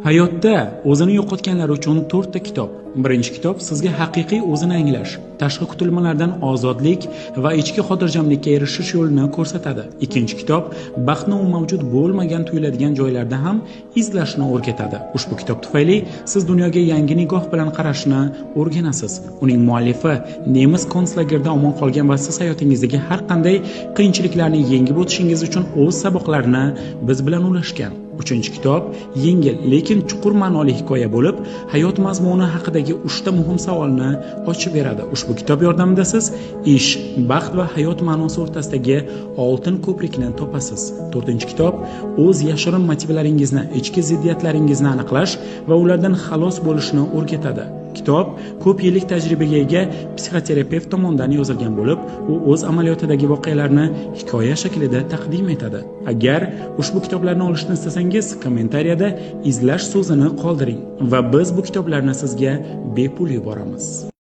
Hayotda o'zini yo'qotganlar uchun 4 ta kitob. Birinchi kitob sizga haqiqiy o'zini anglash, tashqi kutilmalardan ozodlik va ichki xotirjamlikka erishish yo'lini ko'rsatadi. Ikkinchi kitob baxtni u mavjud bo'lmagan tuyuladigan joylarda ham izlashni o'rgatadi. Ushbu kitob tufayli siz dunyoga yangi nigoh bilan qarashni o'rganasiz. Uning muallifi nemis konslagerda omon qolgan va siz hayotingizdagi har qanday qiyinchiliklarni yengib o'tishingiz uchun o'z saboqlarini biz bilan ulashgan. Uchinchi kitob yengil lekin chuqur ma'noli hikoya bo'lib, hayot mazmuni haqidagi 3 ta muhim savolni ochib beradi. Ushbu kitob yordamida siz ish, baxt va hayot ma'nosi o'rtasidagi oltin ko'prikni topasiz. 4-kitob o'z yashirin motivlaringizni, ichki ziddiyatlaringizni aniqlash va ulardan xalos bo'lishni o'rgatadi. Kitob ko'p yillik tajribaga ega psixoterapevt tomonidan yozilgan bo'lib, u o'z amaliyotidagi voqealarni hikoya shaklida taqdim etadi. Agar ushbu kitoblarni olishni istasangiz, kommentariyada izlash so'zini qoldiring va biz bu kitoblarni sizga bepul yuboramiz.